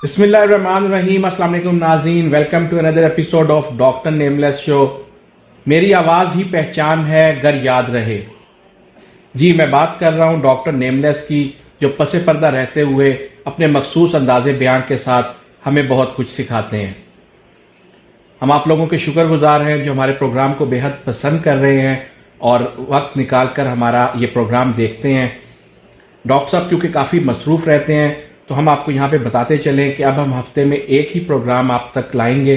بسم اللہ الرحمن الرحیم. السلام علیکم ناظرین, welcome to another episode of doctor nameless show. میری آواز ہی پہچان ہے گر یاد رہے. جی میں بات کر رہا ہوں ڈاکٹر نیملیس کی, جو پس پردہ رہتے ہوئے اپنے مخصوص انداز بیان کے ساتھ ہمیں بہت کچھ سکھاتے ہیں. ہم آپ لوگوں کے شکر گزار ہیں جو ہمارے پروگرام کو بے حد پسند کر رہے ہیں اور وقت نکال کر ہمارا یہ پروگرام دیکھتے ہیں. ڈاکٹر صاحب کیونکہ کافی مصروف رہتے ہیں تو ہم آپ کو یہاں پہ بتاتے چلیں کہ اب ہم ہفتے میں ایک ہی پروگرام آپ تک لائیں گے,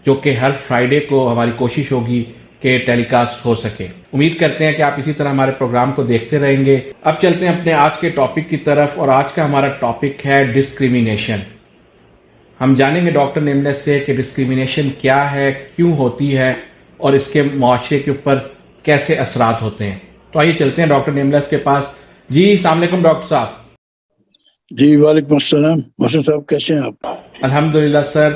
جو کہ ہر فرائیڈے کو ہماری کوشش ہوگی کہ ٹیلی کاسٹ ہو سکے. امید کرتے ہیں کہ آپ اسی طرح ہمارے پروگرام کو دیکھتے رہیں گے. اب چلتے ہیں اپنے آج کے ٹاپک کی طرف, اور آج کا ہمارا ٹاپک ہے ڈسکریمنیشن. ہم جانیں گے ڈاکٹر نیملیس سے کہ ڈسکریمنیشن کیا ہے, کیوں ہوتی ہے, اور اس کے معاشرے کے اوپر کیسے اثرات ہوتے ہیں. تو آئیے چلتے ہیں ڈاکٹر نیملیس کے پاس. جی السلام علیکم ڈاکٹر صاحب. جی وعلیکم السلام. محسن صاحب کیسے ہیں آپ؟ الحمدللہ سر.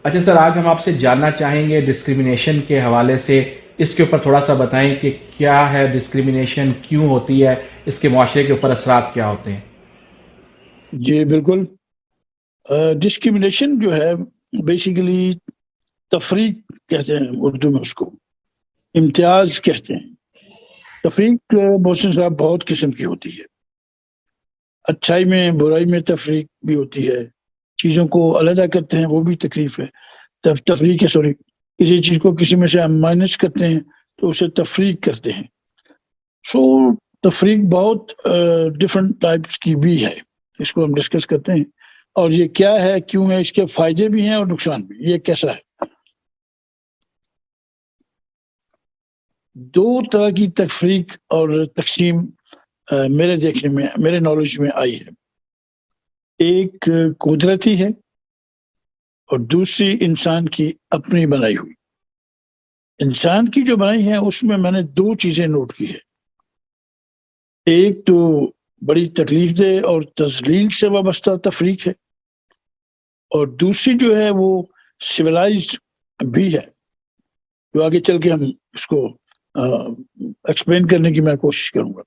اچھا سر, آج ہم آپ سے جاننا چاہیں گے ڈسکریمنیشن کے حوالے سے, اس کے اوپر تھوڑا سا بتائیں کہ کیا ہے ڈسکریمنیشن, کیوں ہوتی ہے, اس کے معاشرے کے اوپر اثرات کیا ہوتے ہیں. جی بالکل. ڈسکریمنیشن جو ہے بیسیکلی تفریق کہتے ہیں اردو میں, اس کو امتیاز کہتے ہیں. تفریق محسن صاحب بہت قسم کی ہوتی ہے. اچھائی میں برائی میں تفریق بھی ہوتی ہے. چیزوں کو علیحدہ کرتے ہیں وہ بھی تکلیف ہے, تفریق ہے. سوری, کسی چیز کو کسی میں سے ہم مائنس کرتے ہیں تو اسے تفریق کرتے ہیں. سو تفریق بہت ڈفرنٹ ٹائپس کی بھی ہے, اس کو ہم ڈسکس کرتے ہیں. اور یہ کیا ہے, کیوں ہے, اس کے فائدے بھی ہیں اور نقصان بھی. یہ کیسا ہے؟ دو طرح کی تفریق اور تقسیم میرے دیکھنے میں, میرے نالج میں آئی ہے. ایک قدرتی ہے اور دوسری انسان کی اپنی بنائی ہوئی. انسان کی جو بنائی ہے اس میں میں نے دو چیزیں نوٹ کی ہے. ایک تو بڑی تکلیف دہ اور تذلیل سے وابستہ تفریق ہے, اور دوسری جو ہے وہ سویلائزڈ بھی ہے, جو آگے چل کے ہم اس کو ایکسپلین کرنے کی میں کوشش کروں گا.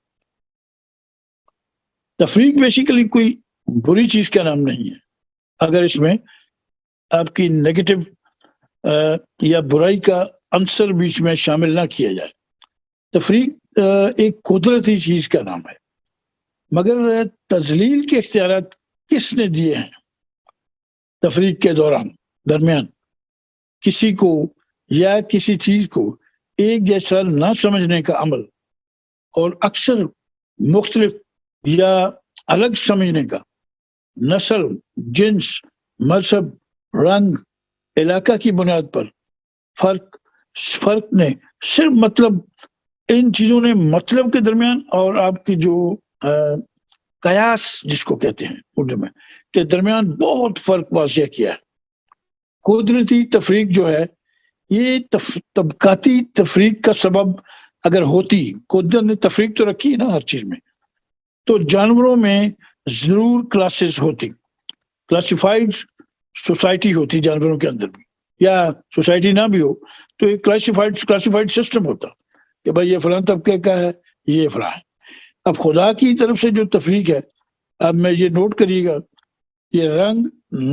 تفریق بیسیکلی کوئی بری چیز کا نام نہیں ہے اگر اس میں آپ کی نیگیٹو یا برائی کا عنصر بیچ میں شامل نہ کیا جائے. تفریق ایک قدرتی چیز کا نام ہے, مگر تذلیل کے اختیارات کس نے دیے ہیں؟ تفریق کے درمیان کسی کو یا کسی چیز کو ایک جیسا نہ سمجھنے کا عمل, اور اکثر مختلف یا الگ سمجھنے کا, نسل, جنس, مذہب, رنگ, علاقہ کی بنیاد پر فرق نے صرف مطلب, ان چیزوں نے مطلب کے درمیان اور آپ کی جو قیاس جس کو کہتے ہیں اردو میں کے درمیان بہت فرق واضح کیا ہے. قدرتی تفریق جو ہے یہ طبقاتی تفریق کا سبب اگر ہوتی, قدرت نے تفریق تو رکھی ہے نا ہر چیز میں, تو جانوروں میں ضرور کلاسز ہوتی, کلاسیفائڈ سوسائٹی ہوتی جانوروں کے اندر بھی, یا سوسائٹی نہ بھی ہو تو ایک کلاسیفائڈ سسٹم ہوتا کہ بھائی یہ فلاں طبقے کا ہے, یہ فلاں ہے. اب خدا کی طرف سے جو تفریق ہے, اب میں یہ نوٹ کریے گا, یہ رنگ,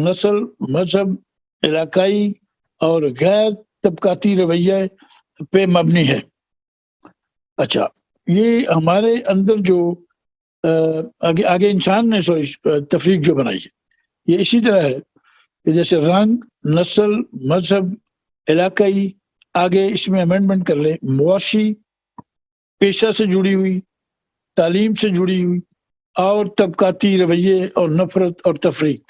نسل, مذہب, علاقائی اور غیر طبقاتی رویہ پہ مبنی ہے. اچھا, یہ ہمارے اندر جو آگے انسان نے تفریق جو بنائی ہے یہ اسی طرح ہے کہ جیسے رنگ, نسل, مذہب, علاقائی, آگے اس میں امینڈمنٹ کر لیں, معاشی, پیشہ سے جڑی ہوئی, تعلیم سے جڑی ہوئی, اور طبقاتی رویے اور نفرت اور تفریق.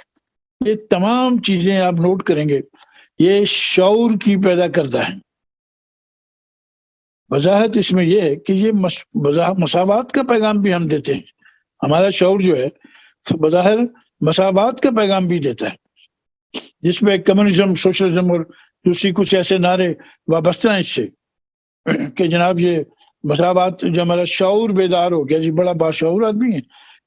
یہ تمام چیزیں آپ نوٹ کریں گے, یہ شعور کی پیدا کرتا ہے. وضاحت اس میں یہ ہے کہ یہ مساوات کا پیغام بھی ہم دیتے ہیں. ہمارا شعور جو ہے بظاہر مساوات کا پیغام بھی دیتا ہے, جس میں کمیونزم, سوشلزم اور دوسری کچھ ایسے نعرے وابستہ ہیں اس سے کہ جناب یہ مساوات, جو ہمارا شعور بیدار ہو گیا, جی بڑا باشعور آدمی ہے,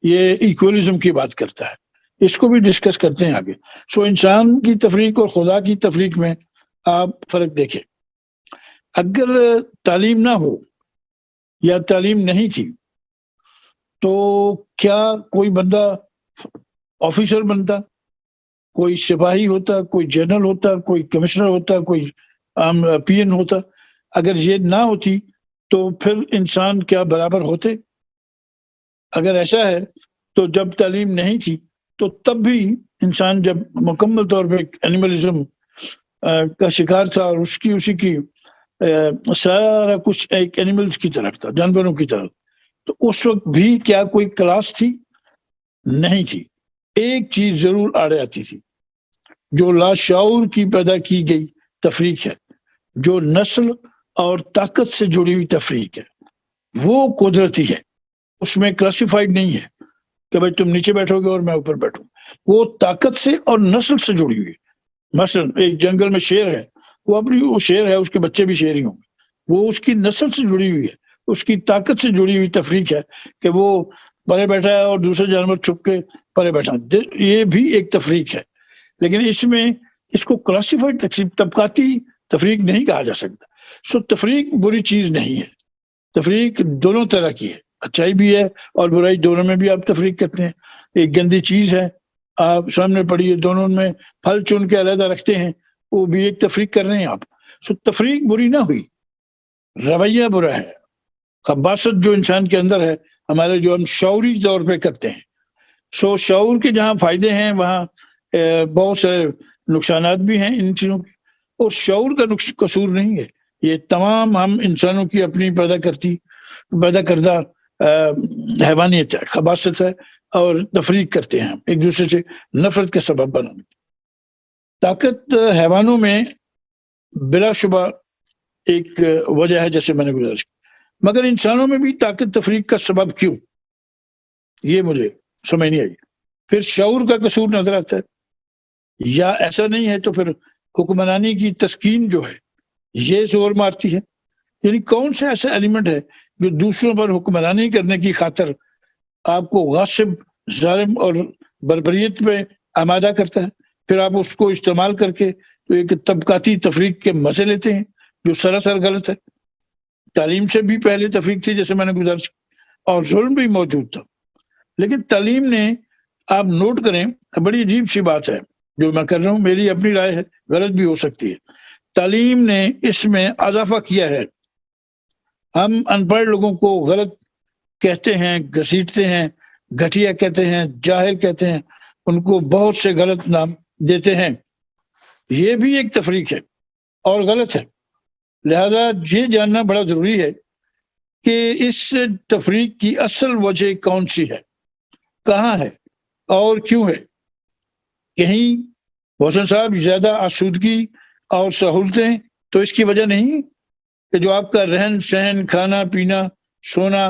یہ ایکولزم کی بات کرتا ہے. اس کو بھی ڈسکس کرتے ہیں آگے. سو انسان کی تفریق اور خدا کی تفریق میں آپ فرق دیکھیں. اگر تعلیم نہ ہو یا تعلیم نہیں تھی تو کیا کوئی بندہ آفیسر بنتا, کوئی سپاہی ہوتا، کوئی جنرل ہوتا، کوئی کمشنر ہوتا، کوئی پی این ہوتا. اگر یہ نہ ہوتی تو پھر انسان کیا برابر ہوتے؟ اگر ایسا ہے تو جب تعلیم نہیں تھی تو تب بھی انسان جب مکمل طور پہ اینیملزم کا شکار تھا اور اسی کی سارا کچھ ایک اینیملز کی طرح تھا، جانوروں کی طرح، تو اس وقت بھی کیا کوئی کلاس تھی؟ نہیں تھی. ایک چیز ضرور آڑے آتی تھی جو لاشعور کی پیدا کی گئی تفریق ہے، جو نسل اور طاقت سے جڑی ہوئی تفریق ہے. وہ قدرتی ہے، اس میں کلاسیفائڈ نہیں ہے کہ بھائی تم نیچے بیٹھو گے اور میں اوپر بیٹھوں. وہ طاقت سے اور نسل سے جڑی ہوئی ہے. مثلا ایک جنگل میں شیر ہے، وہ شیر ہے، اس کے بچے بھی شیر ہی ہوں گے. وہ اس کی نسل سے جڑی ہوئی ہے، اس کی طاقت سے جڑی ہوئی تفریق ہے کہ وہ پرے بیٹھا ہے اور دوسرے جانور چھپ کے پرے بیٹھا. یہ بھی ایک تفریق ہے، لیکن اس میں اس کو کلاسیفائڈ تقسیم، طبقاتی تفریق نہیں کہا جا سکتا. سو تفریق بری چیز نہیں ہے. تفریق دونوں طرح کی ہے، اچھائی بھی ہے اور برائی، دونوں میں بھی آپ تفریق کرتے ہیں. ایک گندی چیز ہے، آپ سامنے پڑی ہے، دونوں میں پھل چن کے علیحدہ رکھتے ہیں، وہ بھی ایک تفریق کر رہے ہیں آپ. سو تفریق بری نہ ہوئی، رویہ برا ہے. خباثت جو انسان کے اندر ہے ہمارے، جو ہم شعوری طور پہ کرتے ہیں. سو شعور کے جہاں فائدے ہیں وہاں بہت سے نقصانات بھی ہیں ان چیزوں کے. اور شعور کا قصور نہیں ہے، یہ تمام ہم انسانوں کی اپنی پیدا کردہ حیوانیت ہے، خباثت ہے، اور تفریق کرتے ہیں ہم ایک دوسرے سے نفرت کا سبب بنانے. طاقت حیوانوں میں بلا شبہ ایک وجہ ہے جیسے میں نے گزارش کی، مگر انسانوں میں بھی طاقت تفریق کا سبب کیوں، یہ مجھے سمجھ نہیں آئی. پھر شعور کا قصور نظر آتا ہے، یا ایسا نہیں ہے تو پھر حکمرانی کی تسکین جو ہے یہ زور مارتی ہے. یعنی کون سا ایسا ایلیمنٹ ہے جو دوسروں پر حکمرانی کرنے کی خاطر آپ کو غاصب، ظالم اور بربریت میں آمادہ کرتا ہے؟ پھر آپ اس کو استعمال کر کے تو ایک طبقاتی تفریق کے مزے لیتے ہیں جو سراسر غلط ہے. تعلیم سے بھی پہلے تفریق تھی جیسے میں نے گزارش کی، اور ظلم بھی موجود تھا. لیکن تعلیم نے، آپ نوٹ کریں، بڑی عجیب سی بات ہے جو میں کر رہا ہوں، میری اپنی رائے ہے، غلط بھی ہو سکتی ہے. تعلیم نے اس میں اضافہ کیا ہے. ہم ان پڑھ لوگوں کو غلط کہتے ہیں، گھسیٹتے ہیں، گھٹیا کہتے ہیں، جاہل کہتے ہیں، ان کو بہت سے غلط نام دیتے ہیں. یہ بھی ایک تفریق ہے اور غلط ہے. لہذا یہ جاننا بڑا ضروری ہے کہ اس تفریق کی اصل وجہ کون سی ہے، کہاں ہے اور کیوں ہے. کہیں محسن صاحب زیادہ آسودگی اور سہولتیں تو اس کی وجہ نہیں کہ جو آپ کا رہن سہن، کھانا پینا، سونا،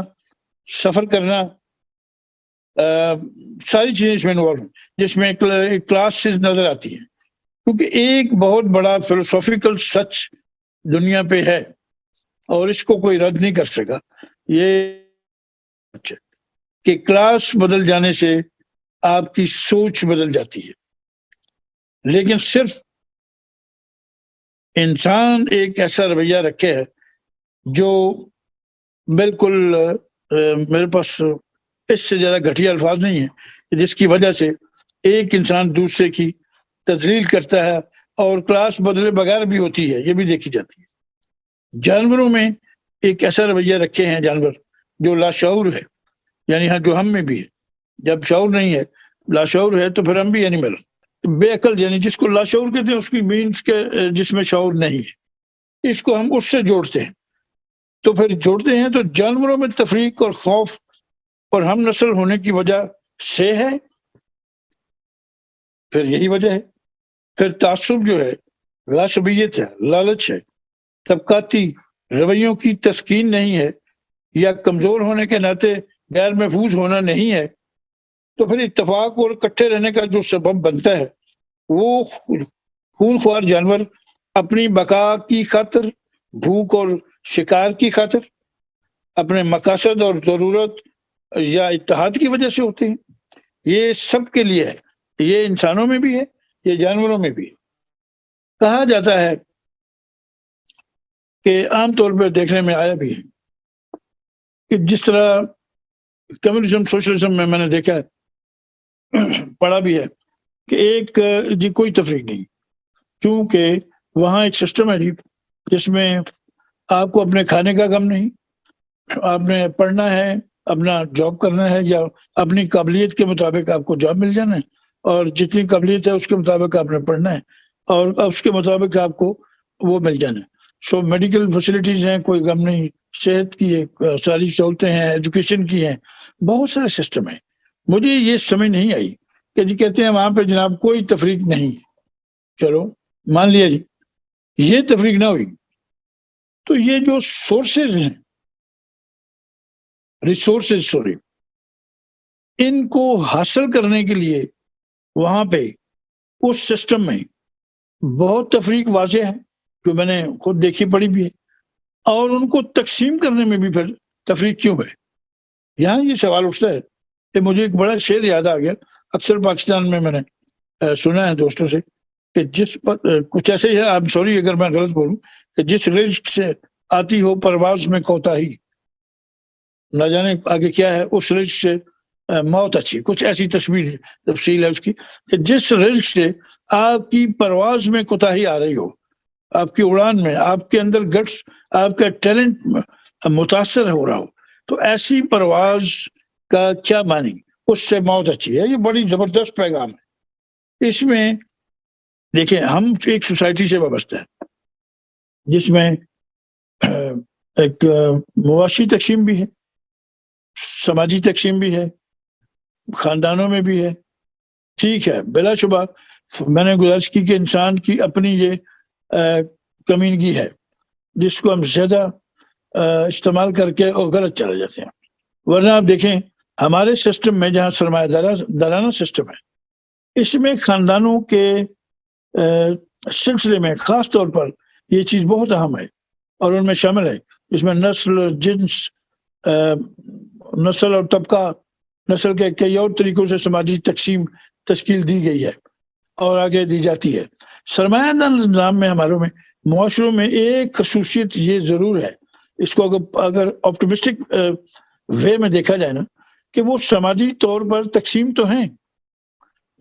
سفر کرنا، ساری چیزیں اس میں انوالو ہیں، جس میں کلاسز نظر آتی ہیں. کیونکہ ایک بہت بڑا فلسافیکل سچ دنیا پہ ہے اور اس کو کوئی رد نہیں کر سکا، یہ کہ کلاس بدل جانے سے آپ کی سوچ بدل جاتی ہے. لیکن صرف انسان ایک ایسا رویہ رکھے ہے جو بالکل میرے پاس اس سے زیادہ گھٹیا الفاظ نہیں ہے، جس کی وجہ سے ایک انسان دوسرے کی تذلیل کرتا ہے، اور کلاس بدلے بغیر بھی ہوتی ہے، یہ بھی دیکھی جاتی ہے. جانوروں میں ایک ایسا رویہ رکھے ہیں جانور جو لاشعور ہے، یعنی ہاں جو ہم میں بھی ہے. جب شعور نہیں ہے، لاشعور ہے، تو پھر ہم بھی اینیمل، بے عقل، یعنی جس کو لاشعور کہتے ہیں اس کی مینس کے جس میں شعور نہیں ہے، اس کو ہم اس سے جوڑتے ہیں. تو پھر جوڑتے ہیں تو جانوروں میں تفریق اور خوف اور ہم نسل ہونے کی وجہ سے ہے، پھر یہی وجہ ہے. پھر تعصب جو ہے، غاصبیت ہے، لالچ ہے، طبقاتی رویوں کی تسکین نہیں ہے، یا کمزور ہونے کے ناطے غیر محفوظ ہونا نہیں ہے. تو پھر اتفاق اور اکٹھے رہنے کا جو سبب بنتا ہے وہ خون خوار جانور اپنی بقا کی خاطر، بھوک اور شکار کی خاطر، اپنے مقاصد اور ضرورت یا اتحاد کی وجہ سے ہوتے ہیں. یہ سب کے لیے ہے، یہ انسانوں میں بھی ہے، یہ جانوروں میں بھی ہے. کہا جاتا ہے کہ عام طور پہ دیکھنے میں آیا بھی ہے کہ جس طرح کمیونزم، سوشلزم میں نے دیکھا ہے، پڑھا بھی ہے کہ ایک جی کوئی تفریق نہیں، کیونکہ وہاں ایک سسٹم ہے جی جس میں آپ کو اپنے کھانے کا غم نہیں، آپ نے پڑھنا ہے، اپنا جاب کرنا ہے، یا اپنی قابلیت کے مطابق آپ کو جاب مل جانا ہے، اور جتنی قابلیت ہے اس کے مطابق آپ نے پڑھنا ہے، اور اس کے مطابق آپ کو وہ مل جانا ہے۔ سو میڈیکل فیسلٹیز ہیں، کوئی غم نہیں، صحت کی ساری سہولتیں ہیں، ایجوکیشن کی ہیں، بہت سارے سسٹم ہیں۔ مجھے یہ سمجھ نہیں آئی کہ جی کہتے ہیں وہاں پہ جناب کوئی تفریق نہیں ہے۔ چلو مان لیا جی یہ تفریق نہ ہوئی، تو یہ جو سورسز ہیں، ریسورسز سوری، ان کو حاصل کرنے کے لیے وہاں پہ اس سسٹم میں بہت تفریق واضح ہے، جو میں نے خود دیکھی پڑھی بھی ہے، اور ان کو تقسیم کرنے میں بھی پھر تفریق کیوں ہے؟ یہاں یہ سوال اٹھتا ہے کہ مجھے ایک بڑا شعر یاد آ گیا، اکثر پاکستان میں نے سنا ہے دوستوں سے، کہ جس کچھ ایسے ہی ہے، آپ سوری اگر میں غلط بولوں، کہ جس رزق سے آتی ہو پرواز میں کوتاہی، نہ جانے آگے کیا ہے، اس رزق سے موت اچھی، کچھ ایسی تفصیل ہے اس کی، کہ جس رزق سے آپ کی پرواز میں کوتاہی آ رہی ہو، آپ کی اڑان میں، آپ کے اندر گٹس، آپ کا ٹیلنٹ متاثر ہو رہا ہو، تو ایسی پرواز کا کیا معنی، اس سے موت اچھی ہے۔ یہ بڑی زبردست پیغام ہے۔ اس میں دیکھیں ہم ایک سوسائٹی سے وابستہ ہے جس میں ایک معاشی تقسیم بھی ہے، سماجی تقسیم بھی ہے، خاندانوں میں بھی ہے، ٹھیک ہے، بلا شبہ میں نے گزارش کی کہ انسان کی اپنی یہ کمینگی ہے جس کو ہم زیادہ استعمال کر کے اور غلط چلے جاتے ہیں۔ ورنہ آپ دیکھیں ہمارے سسٹم میں جہاں سرمایہ دارانہ سسٹم ہے، اس میں خاندانوں کے سلسلے میں خاص طور پر یہ چیز بہت اہم ہے، اور ان میں شامل ہے، اس میں نسل، جنس، نسل اور طبقہ، نسل کے کئی اور طریقوں سے سماجی تقسیم تشکیل دی گئی ہے اور آگے دی جاتی ہے۔ سرمایہ دار نظام میں ہماروں میں معاشروں میں ایک خصوصیت یہ ضرور ہے، اس کو اگر آپٹمسٹک وے میں دیکھا جائے نا، کہ وہ سماجی طور پر تقسیم تو ہیں،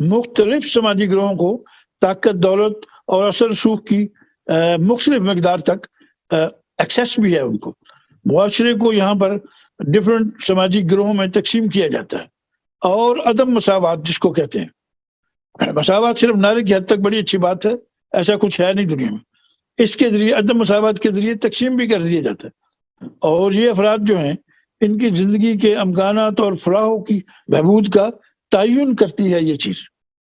مختلف سماجی گروہوں کو طاقت، دولت اور اثر رسوخ کی مختلف مقدار تک ایکسیس بھی ہے ان کو۔ معاشرے کو یہاں پر ڈفرنٹ سماجی گروہوں میں تقسیم کیا جاتا ہے، اور عدم مساوات جس کو کہتے ہیں، مساوات صرف نعرے کی حد تک بڑی اچھی بات ہے، ایسا کچھ ہے نہیں دنیا میں، اس کے ذریعے عدم مساوات کے ذریعے تقسیم بھی کر دیا جاتا ہے، اور یہ افراد جو ہیں ان کی زندگی کے امکانات اور فلاح کی بہبود کا تعین کرتی ہے یہ چیز۔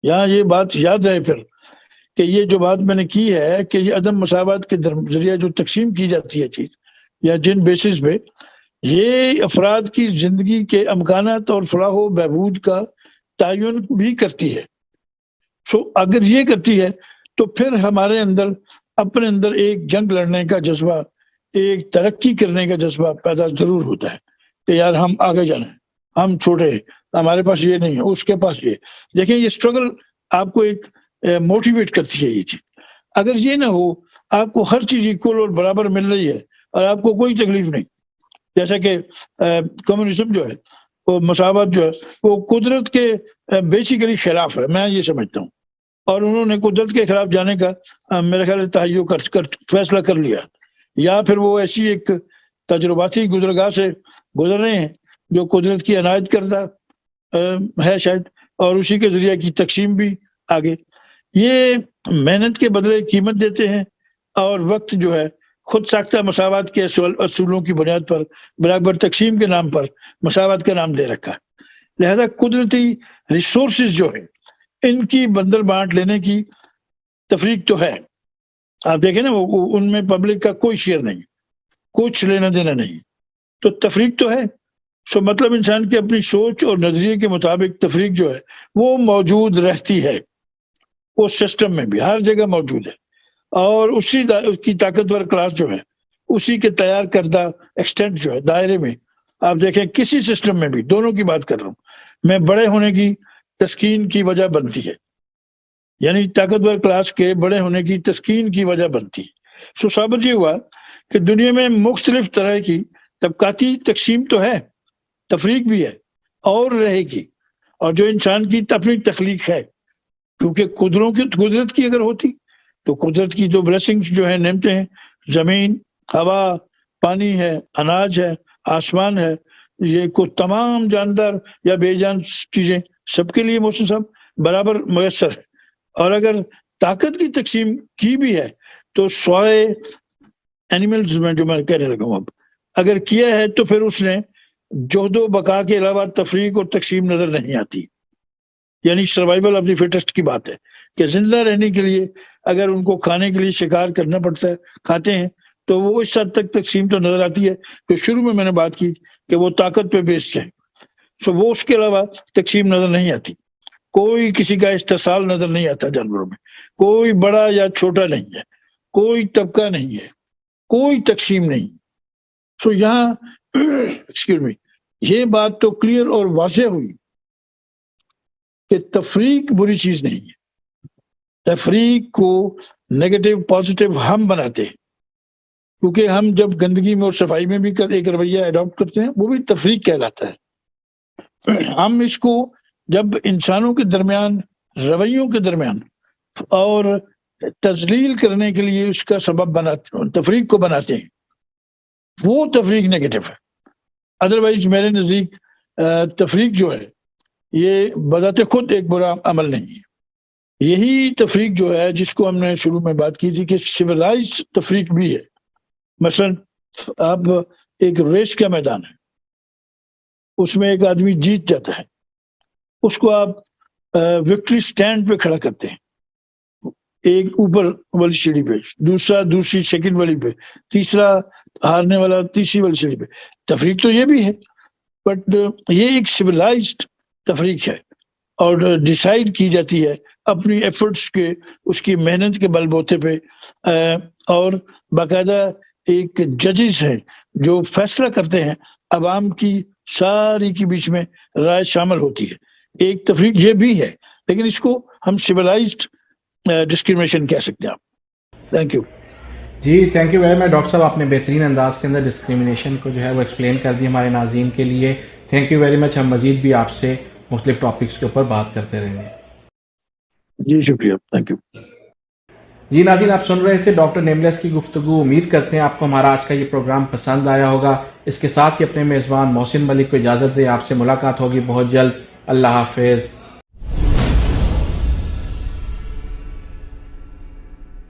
یہاں یہ بات یاد رہے پھر کہ یہ جو بات میں نے کی ہے کہ یہ عدم مساوات کے ذریعے جو تقسیم کی جاتی ہے چیز، یا جن بیسس پہ یہ افراد کی زندگی کے امکانات اور فلاح و بہبود کا تعین بھی کرتی ہے۔ اگر یہ کرتی ہے تو پھر ہمارے اندر اپنے اندر ایک جنگ لڑنے کا جذبہ، ایک ترقی کرنے کا جذبہ پیدا ضرور ہوتا ہے کہ یار ہم آگے جانا ہے، ہم چھوٹے ہیں، ہمارے پاس یہ نہیں ہے، اس کے پاس یہ۔ دیکھیں یہ اسٹرگل آپ کو ایک موٹیویٹ کرتی ہے یہ چیز۔ اگر یہ نہ ہو، آپ کو ہر چیز ایکول اور برابر مل رہی ہے اور آپ کو کوئی تکلیف نہیں، جیسا کہ کمیونزم جو ہے، وہ مساوات جو ہے، وہ قدرت کے بیسیکلی خلاف ہے، میں یہ سمجھتا ہوں، اور انہوں نے قدرت کے خلاف جانے کا میرے خیال تحیہ فیصلہ کر لیا، یا پھر وہ ایسی ایک تجرباتی گزرگاہ سے گزر رہے ہیں جو قدرت کی عنایت کردہ ہے شاید، اور اسی کے ذریعے کی تقسیم بھی آگے۔ یہ محنت کے بدلے قیمت دیتے ہیں، اور وقت جو ہے خود ساختہ مساوات کے اصولوں کی بنیاد پر برابر تقسیم کے نام پر مساوات کا نام دے رکھا ہے۔ لہذا قدرتی ریسورسز جو ہیں ان کی بندر بانٹ لینے کی تفریق تو ہے، آپ دیکھیں نا ان میں پبلک کا کوئی شیئر نہیں، کچھ لینا دینا نہیں، تو تفریق تو ہے۔ مطلب انسان کی اپنی سوچ اور نظریے کے مطابق تفریق جو ہے وہ موجود رہتی ہے، اس سسٹم میں بھی ہر جگہ موجود ہے، اور اسی کی طاقتور کلاس جو ہے، اسی کے تیار کردہ ایکسٹینٹ جو ہے، دائرے میں آپ دیکھیں کسی سسٹم میں بھی، دونوں کی بات کر رہا ہوں میں، بڑے ہونے کی تسکین کی وجہ بنتی ہے، یعنی طاقتور کلاس کے بڑے ہونے کی تسکین کی وجہ بنتی ہے۔ ثابت یہ ہوا کہ دنیا میں مختلف طرح کی طبقاتی تقسیم تو ہے، تفریق بھی ہے، اور رہے گی، اور جو انسان کی اپنی تخلیق ہے، کیونکہ قدرت کی اگر ہوتی تو قدرت کی تو بلیسنگ جو ہے، نعمتیں ہیں، زمین، ہوا، پانی ہے، اناج ہے، آسمان ہے، یہ کو تمام جاندار یا بے جان چیزیں سب کے لیے محسن صاحب برابر میسر ہے. اور اگر طاقت کی تقسیم کی بھی ہے تو سوائے اینیملز میں جو میں کہنے لگا ہوں اب، اگر کیا ہے تو پھر اس نے جہد و بقا کے علاوہ تفریق اور تقسیم نظر نہیں آتی. یعنی سروائیول آف دی فٹسٹ کی بات ہے کہ زندہ رہنے کے لیے اگر ان کو کھانے کے لیے شکار کرنا پڑتا ہے، کھاتے ہیں، تو وہ اس حد تک تقسیم تو نظر آتی ہے کہ شروع میں نے بات کی کہ وہ طاقت پہ بیسڈ ہے. سو وہ اس کے علاوہ تقسیم نظر نہیں آتی. کوئی کسی کا استحصال نظر نہیں آتا جانوروں میں. کوئی بڑا یا چھوٹا نہیں ہے، کوئی طبقہ نہیں ہے، کوئی تقسیم نہیں. سو یہاں ایکسکیوز می، یہ بات تو کلیئر اور واضح ہوئی کہ تفریق بری چیز نہیں ہے. تفریق کو نیگیٹو پازیٹو ہم بناتے ہیں، کیونکہ ہم جب گندگی میں اور صفائی میں بھی ایک رویہ اڈاپٹ کرتے ہیں، وہ بھی تفریق کہلاتا ہے. ہم اس کو جب انسانوں کے درمیان، رویوں کے درمیان اور تذلیل کرنے کے لیے اس کا سبب بناتے، تفریق کو بناتے ہیں، وہ تفریق نیگیٹو ہے. ادروائز میرے نزدیک تفریق جو ہے یہ بذات خود ایک برا عمل نہیں ہے. یہی تفریق جو ہے جس کو ہم نے شروع میں بات کی تھی کہ سویلائزڈ تفریق بھی ہے. مثلا اب ایک ریس کا میدان ہے، اس میں ایک آدمی جیت جاتا ہے، اس کو آپ وکٹری سٹینڈ پہ کھڑا کرتے ہیں، ایک اوپر والی سیڑھی پہ، دوسرا دوسری سیکنڈ والی پہ، تیسرا ہارنے والا تیسری والی سیڑھی پہ. تفریق تو یہ بھی ہے، بٹ یہ ایک سویلائزڈ تفریق ہے اور ڈیسائیڈ کی جاتی ہے اپنی ایفرٹس کے، اس کی محنت کے بل بوتے پہ، اور باقاعدہ ایک ججز ہیں جو فیصلہ کرتے ہیں، عوام کی ساری کے بیچ میں رائے شامل ہوتی ہے. ایک تفریق یہ بھی ہے، لیکن اس کو ہم سویلائزڈ ڈسکریمنیشن کہہ سکتے ہیں. Thank you. جی thank you very much doctor صاحب، آپ نے بہترین انداز کے اندر ڈسکریمنیشن کو جو ہے وہ ایکسپلین کر دی ہمارے ناظرین کے لیے. تھینک یو ویری مچ. ہم مزید بھی آپ سے مختلف ٹاپکس کے اوپر بات کرتے رہیں گے. جی شکریہ. Thank you. جی ناظرین، آپ سن رہے تھے ڈاکٹر نیملیس کی گفتگو. امید کرتے ہیں آپ کو ہمارا آج کا یہ پروگرام پسند آیا ہوگا. اس کے ساتھ ہی اپنے میزبان محسن ملک کو اجازت دیں. آپ سے ملاقات ہوگی بہت جلد. اللہ حافظ.